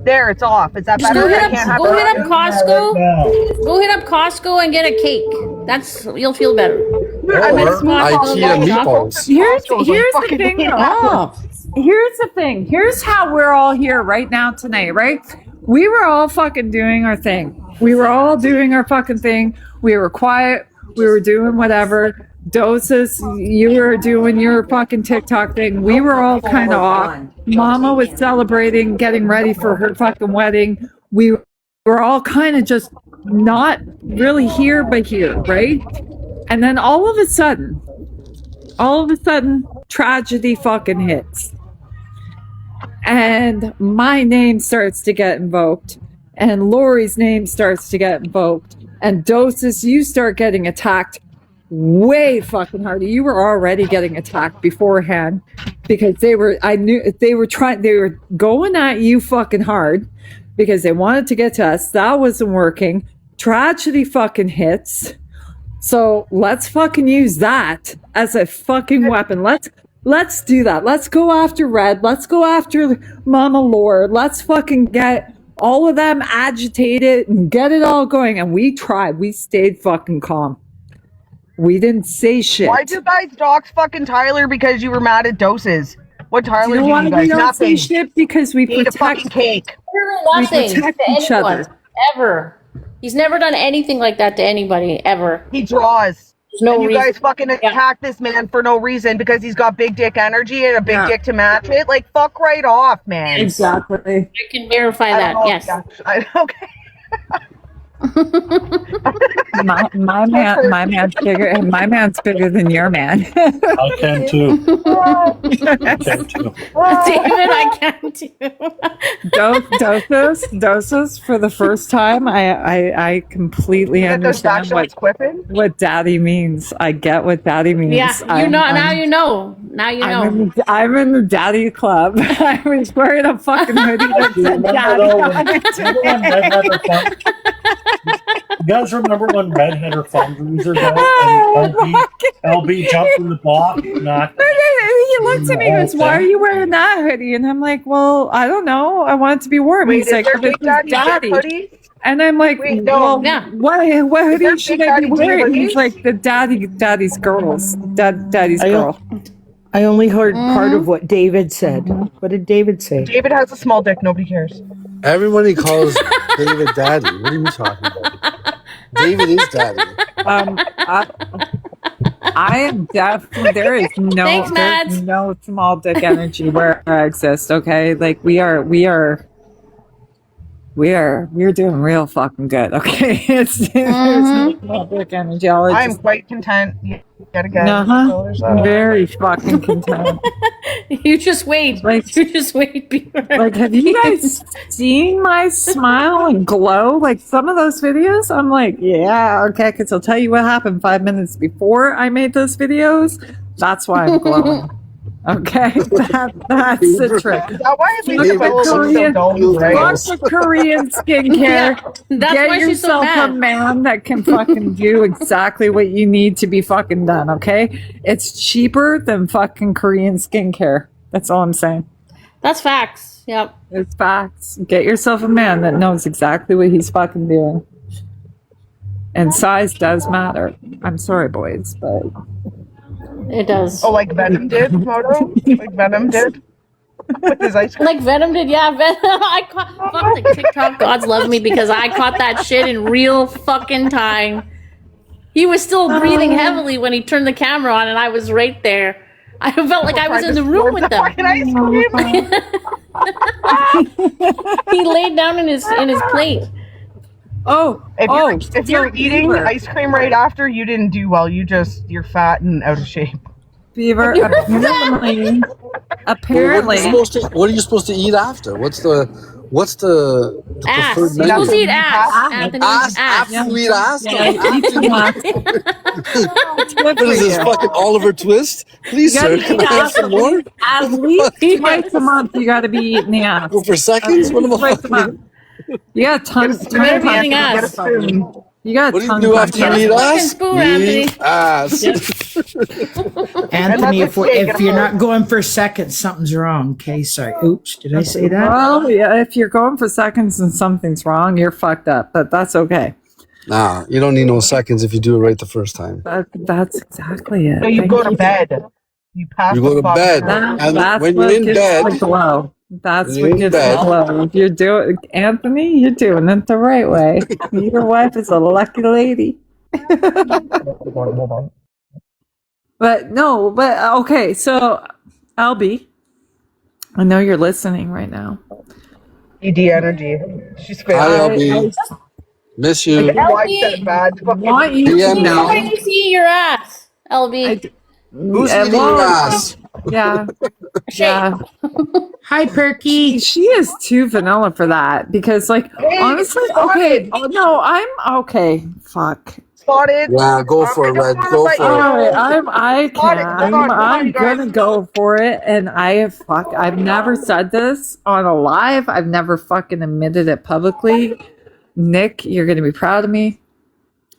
There, it's off. Is that Just better? go hit I up, can't have go hit up it. Costco. Go hit up Costco and get a cake. That's you'll feel better. I made a Or small IKEA meatballs. Here's the thing. Here's the thing. Here's how we're all here right now tonight, right? We were all fucking doing our thing. We were all doing our fucking thing. We were quiet. We were doing whatever. Doses, you were doing your fucking TikTok thing. We were all kind of off. Mama was celebrating, getting ready for her fucking wedding. We were all kind of just not really here, but here, right? And then all of a sudden, tragedy fucking hits. And my name starts to get invoked. And Lori's name starts to get invoked. And Doses, you start getting attacked way fucking harder. You were already getting attacked beforehand because they were going at you fucking hard because they wanted to get to us. That wasn't working. Tragedy fucking hits. So let's fucking use that as a fucking weapon. Let's do that. Let's go after Red. Let's go after Mama Lore. Let's fucking get all of them agitated and get it all going. And we tried. We stayed fucking calm. We didn't say shit. Why'd you guys dox fucking Tyler because you were mad at Doses? What Tyler You know why do you we guys? don't say Nothing. shit? Because we Eat a protect fucking cake. Literally nothing protect to each anyone, other. ever. He's never done anything like that to anybody ever. He draws. There's no And you reason. guys fucking attack this man for no reason because he's got big dick energy and a big Yeah. dick to match it. Like, fuck right off, man. Exactly. I can verify I that. don't know. Yes. Okay. My man's bigger than your man. I can too. I can too. David, I can too. Doses for the first time. I completely Get those understand back shots quipping. what daddy means. I get what daddy means. Yeah, now you know. Now you know. I'm in the daddy club. I was wearing a fucking hoodie that said daddy on it. Remember when Red had her fun? You guys remember when Red had her fundraiser and LB jumped in the block? Knocked. He looked at me and goes, "Why are you wearing that hoodie?" And I'm like, "Well, I don't know. I want it to be warm." Wait, He's is like, there "This Big is Daddy daddy." And I'm like, Wait, no. "Well, Yeah. what hoodie there should Big I be Daddy wearing?" hoodies? He's like, "The daddy's girls, daddy's I girl." I only heard part of what David said. What did David say? David has a small dick. Nobody cares. Everybody calls David daddy. What are you talking about? David is daddy. I am definitely there's Thanks, Mads. no small dick energy where I exist. Okay, like we're doing real fucking good. Okay, there's no small dick energy. I'm quite content. Yet again. So there's that. Very fucking content. You just wait. Like- You just wait. Bieber. Like, have you guys seen my smile and glow? Like some of those videos, I'm like, yeah, okay, because I'll tell you what happened 5 minutes before I made those videos. That's why I'm glowing. Okay, that's the trick. Is that why I think David, the fellow looks so Korean- dull, right? Lots of Korean skincare. That's Get why she's so yourself a mad. man that can fucking do exactly what you need to be fucking done, okay? It's cheaper than fucking Korean skincare. That's all I'm saying. That's facts. Yep. It's facts. Get yourself a man that knows exactly what he's fucking doing. And size does matter. I'm sorry, boys, but It does. Oh, like Venom did, Moto? Like Venom did? With his ice cream? Like Venom did, yeah. I caught fuck, like TikTok gods love me because I caught that shit in real fucking time. He was still breathing heavily when he turned the camera on, and I was right there. I felt like I was in the room with them. Fucking ice cream. He laid down in his plate. If you're eating ice cream right after, you didn't do well. You're fat and out of shape. Beaver, apparently, What are you supposed to eat after? What's the Ass. preferred You're supposed to eat menu? ass. Anthony, Ass, ass. after you eat ass? What What is this, fucking Oliver Twist? Please, You sir, gotta can eat I have ass some more? at least twice a month. You got to be eating the ass. Go for seconds? What am I Twice a fucking... month. You got tons Better of be eating time. ass. You got What do you tongue do after Get you a eat fucking ass? spoon, You Anthony. eat ass. Anthony, that's a if shake you're and a not going for seconds, something's wrong. Okay, sorry. Oops, did I say that? Well, yeah, if you're going for seconds and something's wrong, you're fucked up, but that's okay. Nah, you don't need no seconds if you do it right the first time. That's exactly it. So you Thank go to bed. You pass You go the to fuck bed. out. And That's when you're what in gives bed, the glow. That's when you're what in gives the bed- glow. If you're doing, Anthony, you're doing it the right way. Your wife is a lucky lady. Hold on. But no, but okay. So, Albie, I know you're listening right now. ED energy. She's Hi, failing. LB. Miss you. Why said bad? Want you DM to me. know. Why do you see your ass, LB? Who's Yeah, eating your well, ass? Yeah, Shake. yeah. Hi, Perky. She is too vanilla for that because, like, Hey, honestly, stop okay. it. Oh no, I'm okay. Fuck. Spotted. Yeah, go for it, I just Red. wanna Go let for you it. All right, know. I Hold can. on, hold on, I'm you guys. gonna go for it, and I've never said this on a live. I've never fucking admitted it publicly. Nick, you're gonna be proud of me.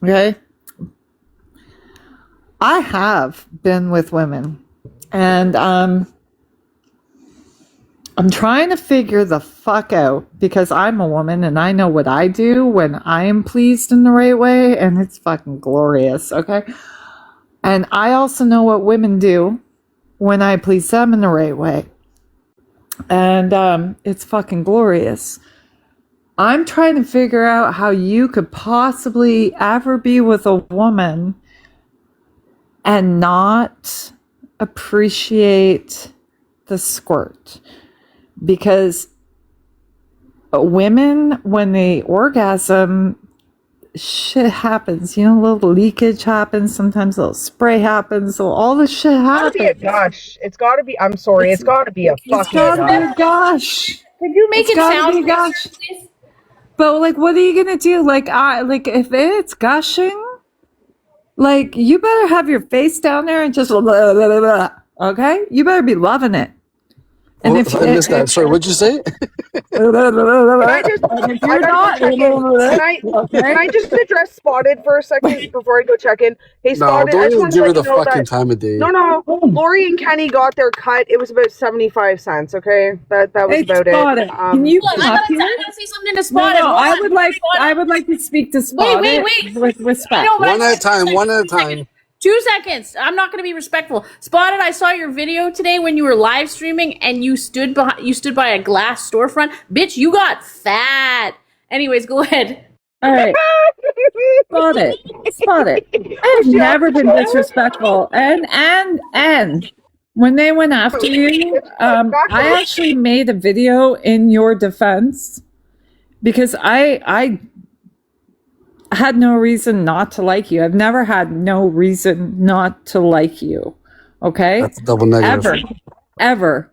Okay. I have been with women, and I'm trying to figure the fuck out because I'm a woman and I know what I do when I am pleased in the right way, and it's fucking glorious, okay? And I also know what women do when I please them in the right way. And it's fucking glorious. I'm trying to figure out how you could possibly ever be with a woman and not appreciate the squirt. Because women, when they orgasm, shit happens. You know, a little leakage happens. Sometimes a little spray happens. So all this shit It's gotta be a happens. gush. It's gotta be. I'm sorry. It's gotta be a It's fucking gotta be gush. a gosh. Could you make It's it gotta sound be a nicer, gosh. please? But like, what are you gonna do? Like if it's gushing, like you better have your face down there and just blah, blah, blah, blah, okay? You better be loving it. And Oh, I missed that. Sorry, what'd you say? Can I just? if I you're gotta not, go check in. Can I just address Spotted for a second before I go check in? Hey, No, Spotted. I don't just even wanted to give her let the you know fucking that. time of day. No. Lori and Kenny got their cut. It was about 75 cents. Okay, that was Hey, about Spotted, it. can you Look, come I up gotta, here? I gotta say something to No, Spotted. no, Hold on. I would like to speak to Spotted wait. with respect. No, but One at a time, one at a time. 2 seconds. I'm not going to be respectful. Spotted, I saw your video today when you were live streaming and you stood by a glass storefront. Bitch, you got fat. Anyways, go ahead. All right, Spotted. I've never been disrespectful, and when they went after you, I actually made a video in your defense because I had no reason not to like you. I've never had no reason not to like you. Okay? That's a double negative. Ever.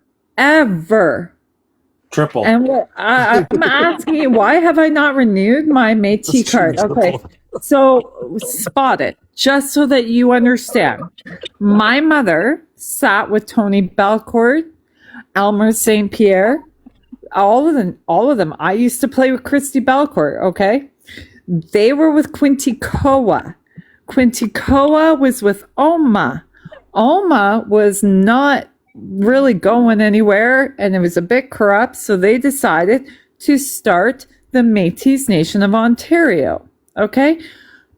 Triple. And what I'm asking you, why have I not renewed my Métis card? Okay. So, Spotted, just so that you understand. My mother sat with Tony Belcourt, Elmer St. Pierre, all of them. I used to play with Christy Belcourt, okay? They were with Quinty Koa. Quinty Koa was with Oma. Oma was not really going anywhere and it was a bit corrupt, so they decided to start the Métis Nation of Ontario. Okay?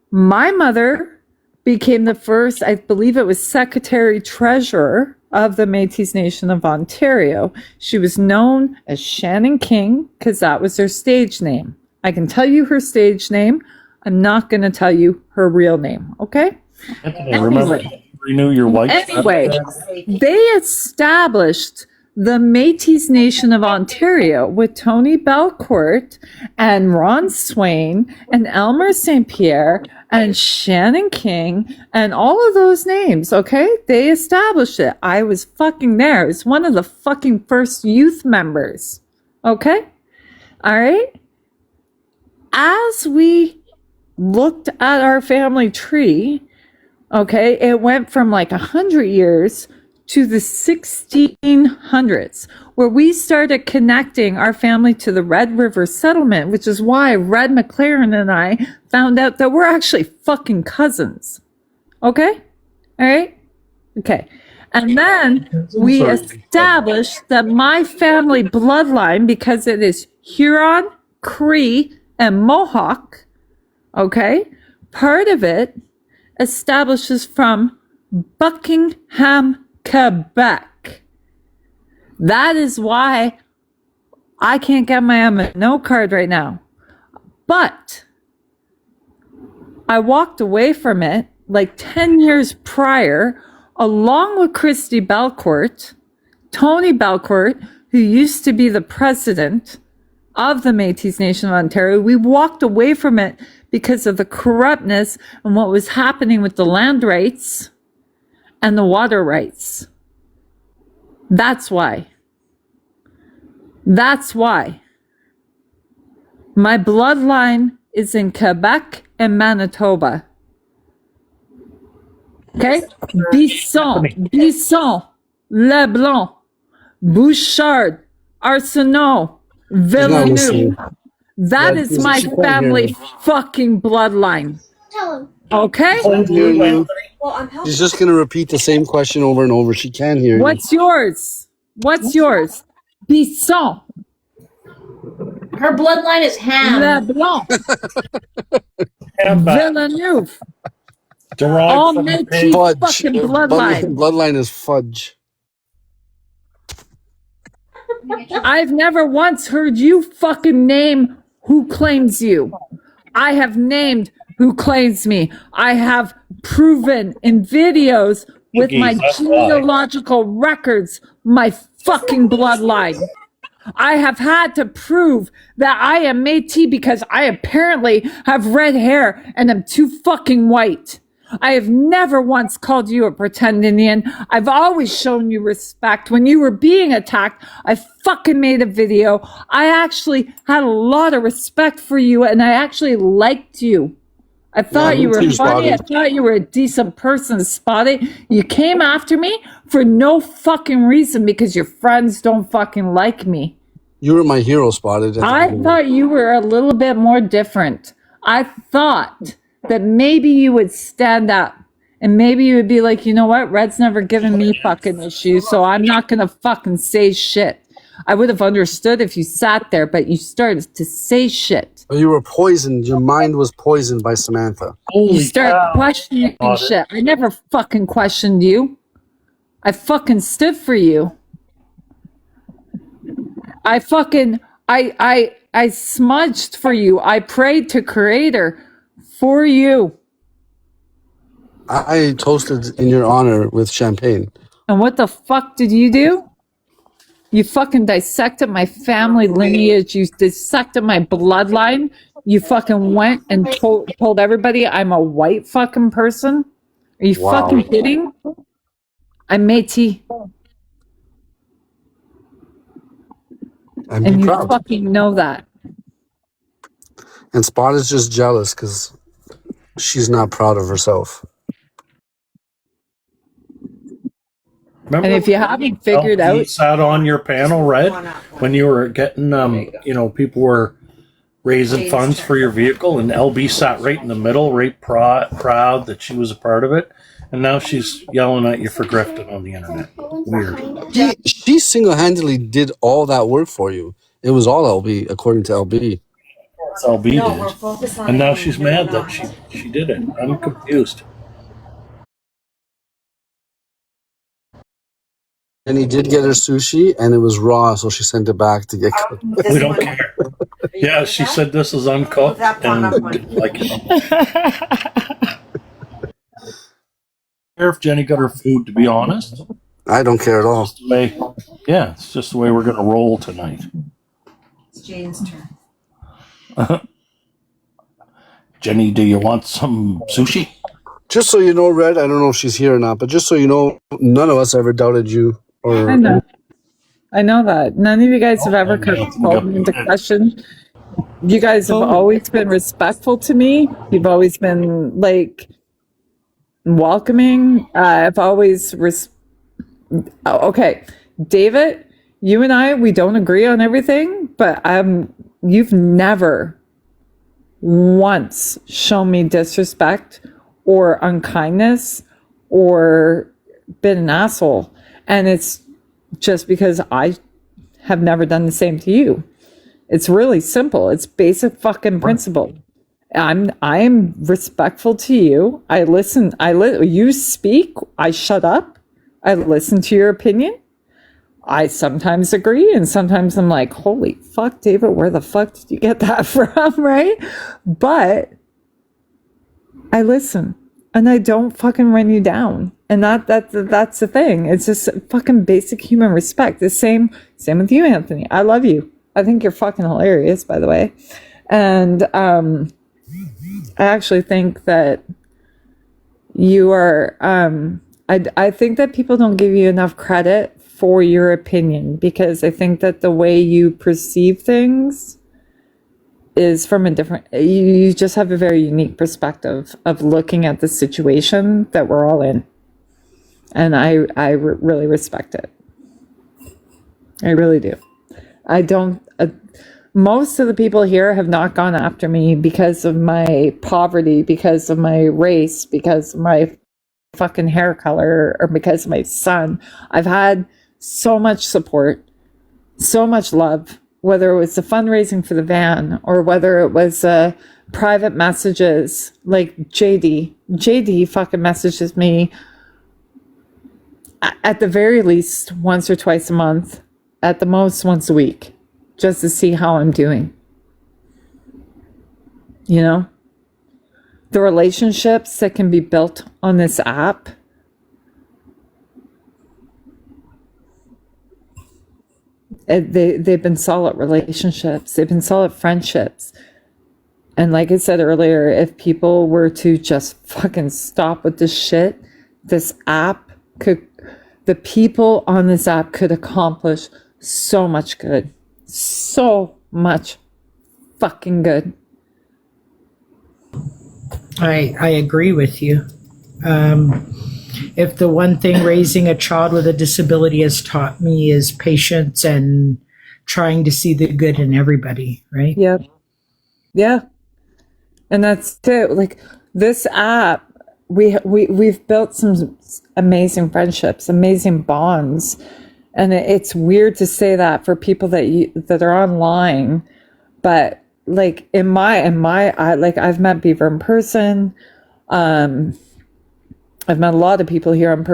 My mother became the first, I believe it was secretary treasurer of the Métis Nation of Ontario. She was known as Shannon King because that was her stage name. I can tell you her stage name. I'm not going to tell you her real name, okay? Anthony, remember to renew your white. Anyway, they established the Métis Nation of Ontario with Tony Belcourt and Ron Swain and Elmer St. Pierre and Shannon King and all of those names, okay? They established it. I was fucking there. I was one of the fucking first youth members, okay? All right? As we looked at our family tree, okay, it went from like 100 years to the 1600s, where we started connecting our family to the Red River settlement, which is why Red McLaren and I found out that we're actually fucking cousins. Okay? All right? Okay. And then we established that my family bloodline, because it is Huron, Cree, and Mohawk, okay, part of it establishes from Buckingham, Quebec. That is why I can't get my M&O card right now. But I walked away from it like 10 years prior, along with Christy Belcourt, Tony Belcourt, who used to be the president of the Métis Nation of Ontario. We walked away from it because of the corruptness and what was happening with the land rights and the water rights. That's why. That's why. My bloodline is in Quebec and Manitoba. Okay? Bisson, Leblanc, Bouchard, Arsenault, Villeneuve. That is my family fucking bloodline. Okay? She's just going to repeat the same question over and over. She can't hear you. What's yours? What's yours? Bisson, Her bloodline is ham. Leblanc, Villeneuve. Derived All from the Métis pig. Fudge. fucking Her bloodline. bloodline is fudge. I've never once heard you fucking name who claims you. I have named who claims me. I have proven in videos with my That's why. genealogical records my fucking bloodline. I have had to prove that I am Métis because I apparently have red hair and am too fucking white. I have never once called you a pretend Indian. I've always shown you respect. When you were being attacked, I fucking made a video. I actually had a lot of respect for you and I actually liked you. I thought me you were too, funny. I Spotty. thought you were a decent person, Spotty. You came after me for no fucking reason because your friends don't fucking like me. You were my hero, Spotted. I thought you were a little bit more different. I thought that maybe you would stand up and maybe you would be like, you know what? Red's never given me fucking issues, so I'm not going to fucking say shit. I would have understood if you sat there, but you started to say shit. You were poisoned. Your mind was poisoned by Samantha. You started questioning shit. I never fucking questioned you. I fucking stood for you. I smudged for you. I prayed to Creator for you. I toasted in your honor with champagne. And what the fuck did you do? You fucking dissected my family lineage. You dissected my bloodline. You fucking went and told everybody I'm a white fucking person. Are you fucking kidding? I'm Métis. And you proud. fucking know that. And Spot is just jealous because she's not proud of herself. Remember And if you haven't figured LP out, sat on your panel, Red, when you were getting, people were raising funds for your vehicle, and LB sat right in the middle, right proud that she was a part of it, and now she's yelling at you for grifting on the internet. Weird. She single-handedly did all that work for you. It was all LB, according to LB. That's LB did. And now she's mad that she did it. I'm confused. And he did get her sushi, and it was raw, so she sent it back to get cooked. We don't care. Yeah, she said this is uncooked and didn't like it. Care if Jenny got her food, to be honest. I don't care at all. It's just the way we're going to roll tonight. It's Jane's turn. Jenny, do you want some sushi? Just so you know, Red, I don't know if she's here or not, but just so you know, none of us ever doubted you. Or I know that. None of you guys have ever called me into question. You guys have always been respectful to me. You've always been, welcoming. I've always Oh, okay, David, you and I, we don't agree on everything, but you've never once shown me disrespect or unkindness or been an asshole. And it's just because I have never done the same to you. It's really simple. It's basic fucking principle. I'm respectful to you. I listen. You speak. I shut up. I listen to your opinion. I sometimes agree, and sometimes I'm like, holy fuck, David, where the fuck did you get that from, right? But I listen, and I don't fucking run you down. And that's the thing. It's just fucking basic human respect. The same with you, Anthony. I love you. I think you're fucking hilarious, by the way. And I actually think that you are, I think that people don't give you enough credit for your opinion, because I think that the way you perceive things is from a different, you just have a very unique perspective of looking at the situation that we're all in. And I really respect it. I really do. I don't, most of the people here have not gone after me because of my poverty, because of my race, because of my fucking hair color, or because of my son. I've had so much support, so much love, whether it was the fundraising for the van or whether it was private messages like JD fucking messages me at the very least once or twice a month, at the most once a week, just to see how I'm doing. You know, the relationships that can be built on this app, they've been solid relationships. They've been solid friendships. And like I said earlier, if people were to just fucking stop with this shit, this app the people on this app could accomplish so much good. So much fucking good. I agree with you. If the one thing raising a child with a disability has taught me is patience and trying to see the good in everybody, right? Yep. Yeah. And that's it. Like this app, we've built some amazing friendships, amazing bonds. And it's weird to say that for people that are online, but like in my I've met Beaver in person. I've met a lot of people here in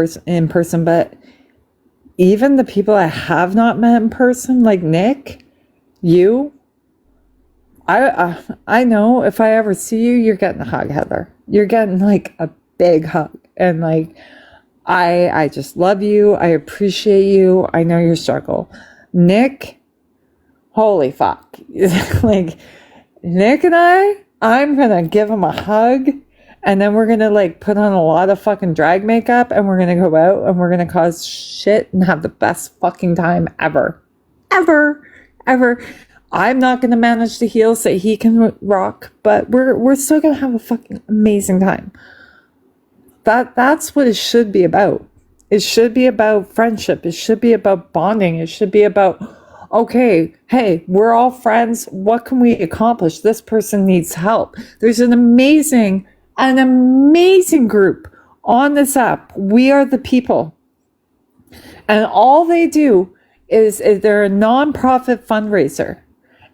person, but even the people I have not met in person, like Nick, you, I know if I ever see you, you're getting a hug, Heather. You're getting like a big hug, and like I just love you. I appreciate you. I know your struggle. Nick, holy fuck. Like Nick and I'm gonna give him a hug, and then we're gonna like put on a lot of fucking drag makeup, and we're gonna go out and we're gonna cause shit and have the best fucking time ever. I'm not gonna manage the heels that he can rock, but we're still gonna have a fucking amazing time. That's what it should be about. It should be about friendship. It should be about bonding. It should be about, okay, hey, we're all friends. What can we accomplish? This person needs help. There's an amazing group on this app. We Are the People. And all they do is they're a nonprofit fundraiser.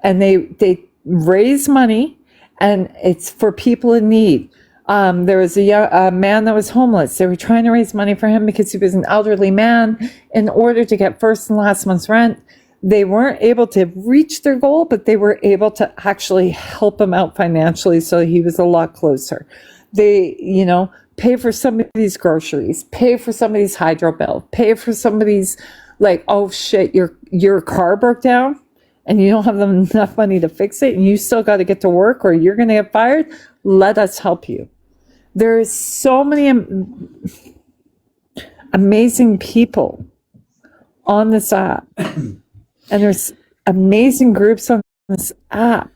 And they raise money, and it's for people in need. There was a man that was homeless. They were trying to raise money for him because he was an elderly man in order to get first and last month's rent. They weren't able to reach their goal, but they were able to actually help him out financially, so he was a lot closer. They, pay for somebody's groceries, pay for somebody's hydro bill, pay for somebody's like, oh shit, your car broke down and you don't have enough money to fix it and you still got to get to work or you're going to get fired. Let us help you. There's so many amazing people on this app, and there's amazing groups on this app.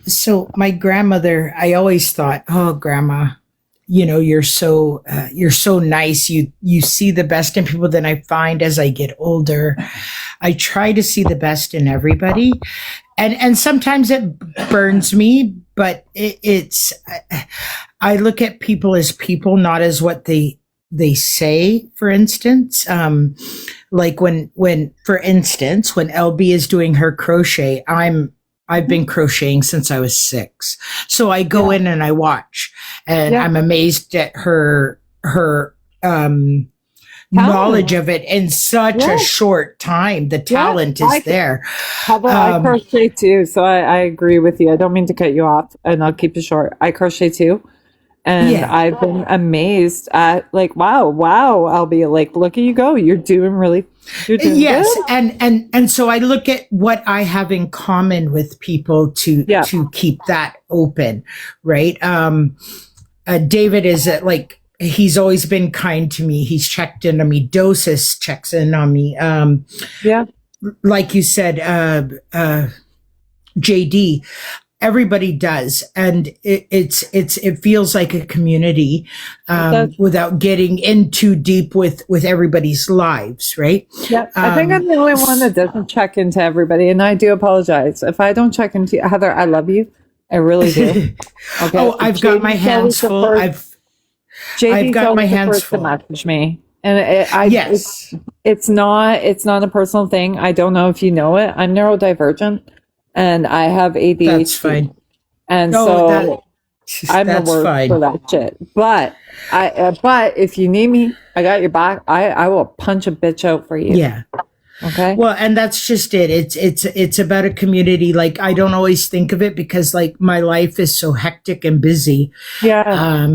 So my grandmother, I always thought, oh, grandma, you're so nice. You see the best in people. Then I find as I get older, I try to see the best in everybody, and sometimes it burns me, but it's I look at people as people, not as what they say. For instance, like for instance, when LB is doing her crochet, I've been crocheting since I was 6. So I go in and I watch, and I'm amazed at her knowledge of it in such a short time. The talent is there. How about I crochet too? So I agree with you. I don't mean to cut you off, and I'll keep it short. I crochet too. And I've been amazed at like, wow, I'll be like, look at you go. You're doing good. And so I look at what I have in common with people to keep that open. Right. David is he's always been kind to me. He's checked in on me. Dosis checks in on me. Like you said, JD, everybody does, and it feels like a community without getting in too deep with everybody's lives, right? Yeah, I think I'm the only one that doesn't check into everybody, and I do apologize if I don't check into you. Heather, I love you, I really do. Okay. Oh, I've got my hands full. I've got my hands full. To message me, and it's not a personal thing. I don't know if you know it. I'm neurodivergent. And I have ADHD. That's fine. And I'm the worst for that shit. But if you need me, I got your back. I will punch a bitch out for you. Yeah. Okay. Well, and that's just it. It's about a community. Like, I don't always think of it because like my life is so hectic and busy. Yeah.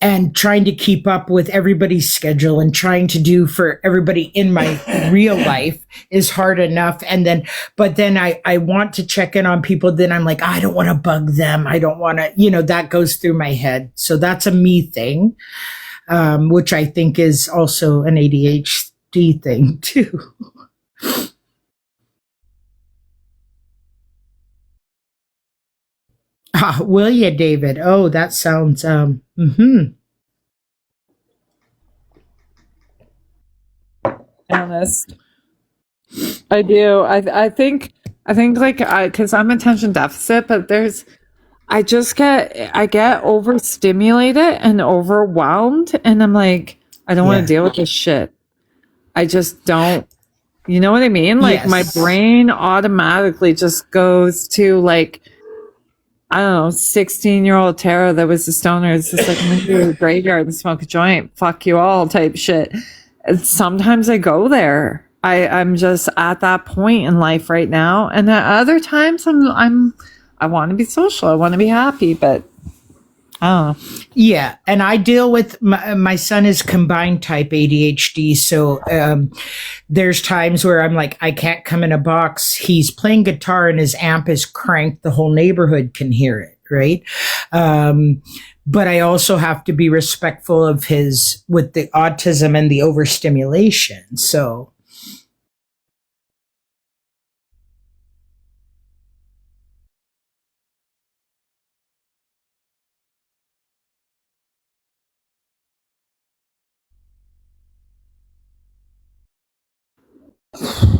And trying to keep up with everybody's schedule and trying to do for everybody in my real life is hard enough. But then I want to check in on people. Then I'm like, I don't want to bug them. I don't want to, that goes through my head. So that's a me thing, which I think is also an ADHD thing too. Will you, David? Oh, that sounds, Honest. I do. I think like because I'm attention deficit, but I get overstimulated and overwhelmed, and I'm like, I don't want to deal with this shit. I just don't. You know what I mean? Like my brain automatically just goes to like, I don't know, 16-year-old Tara that was a stoner. It's just like, I'm gonna go to the graveyard and smoke a joint. Fuck you all type shit. And sometimes I go there. I'm just at that point in life right now. And at other times I want to be social. I want to be happy, but I don't know. Yeah. And I deal with my son is combined type ADHD. So there's times where I'm like, I can't come in a box. He's playing guitar and his amp is cranked. The whole neighborhood can hear it. Right. But I also have to be respectful of with the autism and the overstimulation. So.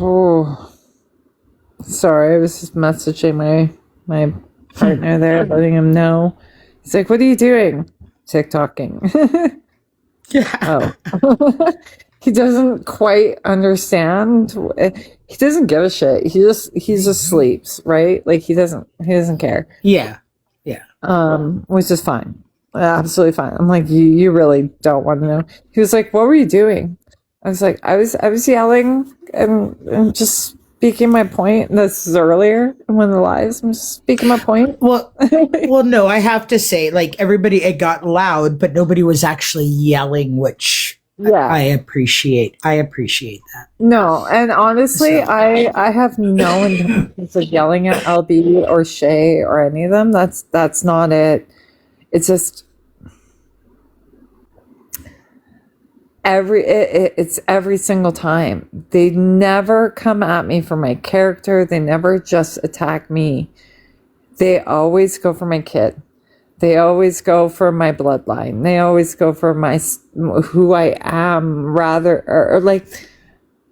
Oh, sorry. I was just messaging my partner there, letting him know. He's like, "What are you doing?" TikToking. Oh, he doesn't quite understand. He doesn't give a shit. He just sleeps, right? Like he doesn't care. Yeah. Which is fine, absolutely fine. I'm like, you really don't want to know. He was like, "What were you doing?" I was like, I was yelling and just speaking my point. This is earlier in one of the lives. I'm just speaking my point. Well, no, I have to say, like everybody, it got loud, but nobody was actually yelling, which I appreciate. I appreciate that. No, and honestly, I have no intentions of yelling at LB or Shay or any of them. That's not it. It's just it's every single time. They never come at me for my character. They never just attack me. They always go for my kid. They always go for my bloodline. They always go for who I am, rather, or like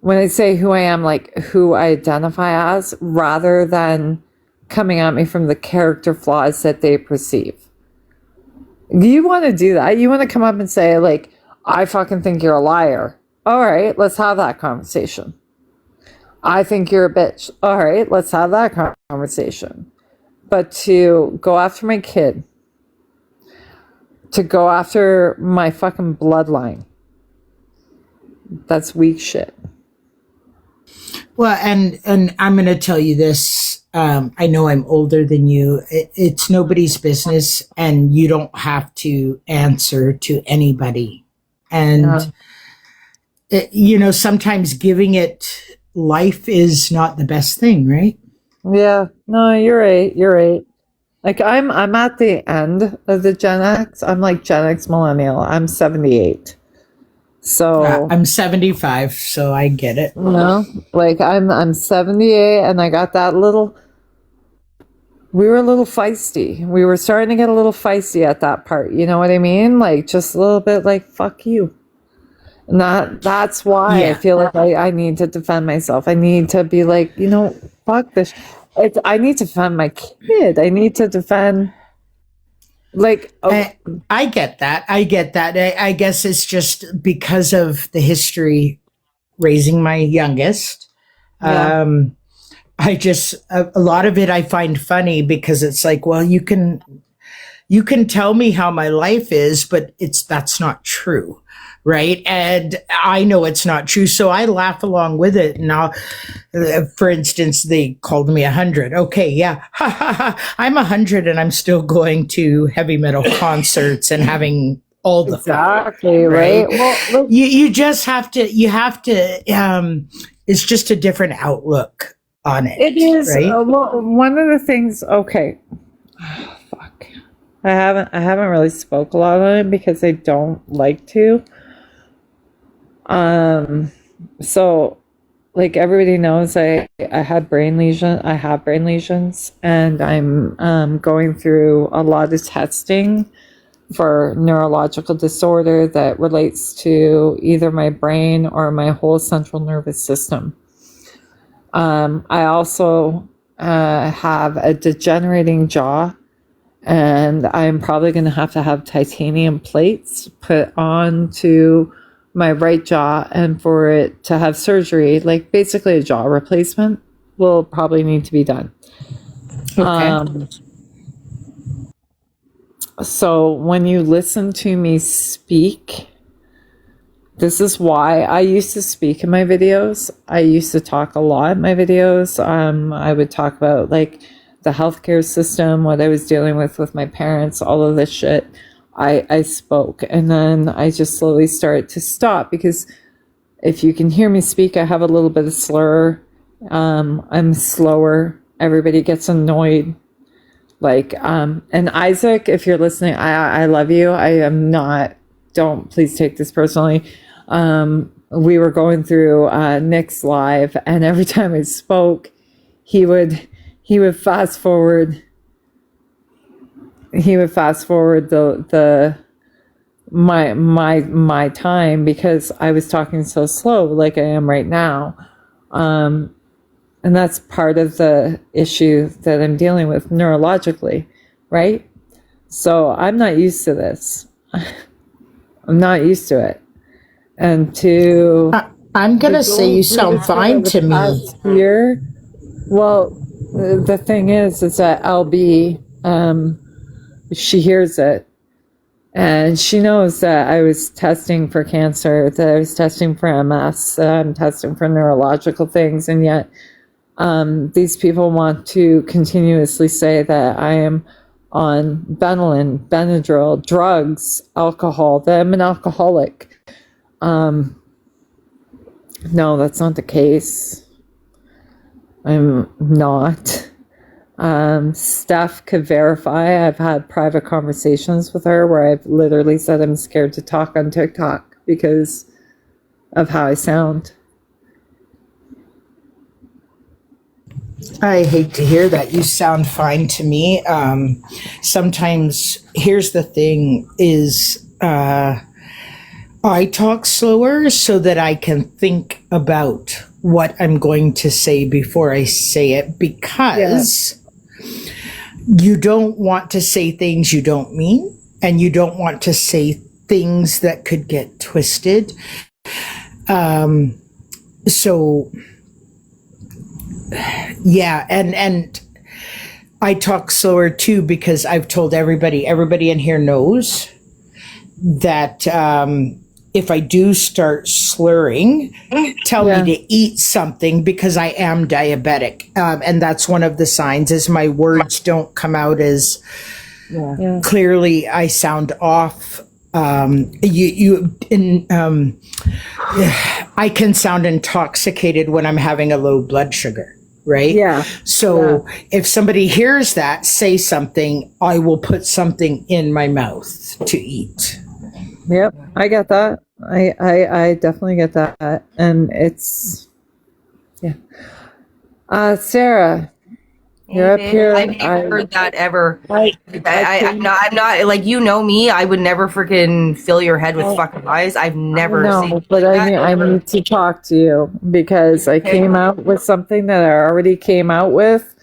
when I say who I am, like who I identify as, rather than coming at me from the character flaws that they perceive. You want to do that? You want to come up and say, like, I fucking think you're a liar. All right, let's have that conversation. I think you're a bitch. All right, let's have that conversation. But to go after my kid, to go after my fucking bloodline, that's weak shit. Well, and I'm going to tell you this. I know I'm older than you. It's nobody's business, and you don't have to answer to anybody. And, sometimes giving it life is not the best thing, right? Yeah, no, you're right. You're right. Like I'm at the end of the Gen X. I'm like Gen X millennial. I'm 78. So I'm 75, so I get it. Like I'm 78, and I got that little. We were a little feisty. We were starting to get a little feisty at that part. You know what I mean? Like just a little bit like fuck you. And that's why I feel like I need to defend myself. I need to be like, fuck this. I need to defend my kid. I need to defend. Like, I get that. I guess it's just because of the history raising my youngest. Yeah. I just a lot of it I find funny because it's like, well, you can tell me how my life is, but that's not true, right? And I know it's not true, so I laugh along with it. Now, for instance, they called me 100. Okay, yeah, I'm 100, and I'm still going to heavy metal concerts and having all the exactly fun, right. Well, look, you just have to. You have to. It's just a different outlook on it. It is. Right? Well, one of the things. Okay. Fuck. I haven't really spoke a lot on it because I don't like to. So like everybody knows I had brain lesion. I have brain lesions, and I'm going through a lot of testing for neurological disorder that relates to either my brain or my whole central nervous system. I also have a degenerating jaw, and I'm probably going to have titanium plates put onto my right jaw, and for it to have surgery, like basically a jaw replacement, will probably need to be done. Okay. So when you listen to me speak, this is why I used to speak in my videos. I used to talk a lot in my videos. I would talk about like the healthcare system, what I was dealing with my parents, all of this shit. I spoke, and then I just slowly started to stop because if you can hear me speak, I have a little bit of slur. I'm slower. Everybody gets annoyed. Like, and Isaac, if you're listening, I love you. I am not, don't please take this personally. We were going through Nick's live, and every time I spoke, he would fast forward. He would fast forward my time because I was talking so slow, like I am right now. And that's part of the issue that I'm dealing with neurologically, right? So I'm not used to this. I'm not used to it. And I'm gonna say you sound fine to me. Here, well, the thing is that LB, she hears it, and she knows that I was testing for cancer, that I was testing for MS, that I'm testing for neurological things, and yet these people want to continuously say that I am on Benadryl, drugs, alcohol, that I'm an alcoholic. No, that's not the case. I'm not. Steph could verify. I've had private conversations with her where I've literally said I'm scared to talk on TikTok because of how I sound. I hate to hear that. You sound fine to me. Sometimes, here's the thing: is I talk slower so that I can think about what I'm going to say before I say it, because you don't want to say things you don't mean, and you don't want to say things that could get twisted. So yeah, and I talk slower too because I've told everybody in here knows that if I do start slurring, tell me to eat something because I am diabetic. And that's one of the signs is my words don't come out as clearly. I sound off. I can sound intoxicated when I'm having a low blood sugar, right? Yeah. So if somebody hears that, say something, I will put something in my mouth to eat. Yep, I get that. I definitely get that, and it's Sarah, you're up here. I've never heard that ever. I'm not like, you know me. I would never freaking fill your head with fucking lies. I've never seen. No, but I need to talk to you because I came out with something that I already came out with,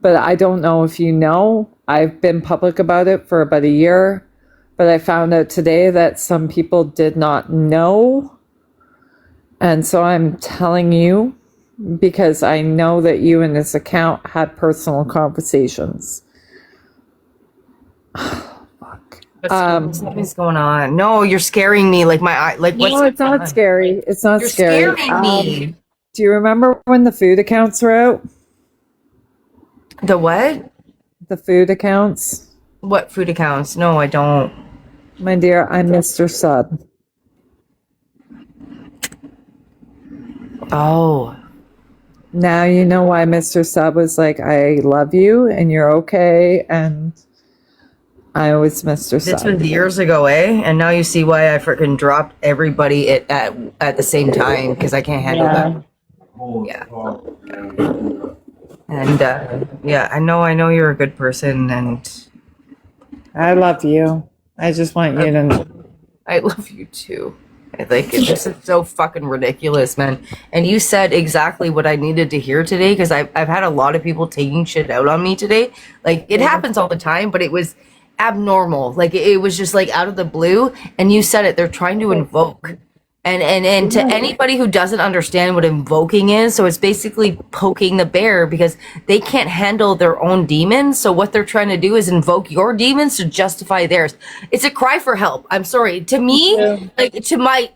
but I don't know if you know. I've been public about it for about a year. But I found out today that some people did not know. And so I'm telling you because I know that you in this account had personal conversations. Fuck. Something's going on. No, you're scaring me. Like my eye. Like what's no, it's not scary. It's not You're scary. scaring me. Do you remember when the food accounts were out? The what? The food accounts? What food accounts? No, I don't. My dear, I'm Mr. Sub. Oh. Now you know why Mr. Sub was like, I love you and you're okay. And I was Mr. Sub. This was years ago, eh? And now you see why I freaking dropped everybody at the same time because I can't handle that. Yeah. And I know you're a good person, and I love you. I just want you to know. I love you too. Like, this is so fucking ridiculous, man. And you said exactly what I needed to hear today, because I've had a lot of people taking shit out on me today. Like, it happens all the time, but it was abnormal. Like, it was just like out of the blue. And you said it. They're trying to invoke. And to anybody who doesn't understand what invoking is, so it's basically poking the bear because they can't handle their own demons. So what they're trying to do is invoke your demons to justify theirs. It's a cry for help. I'm sorry. To me, like, to my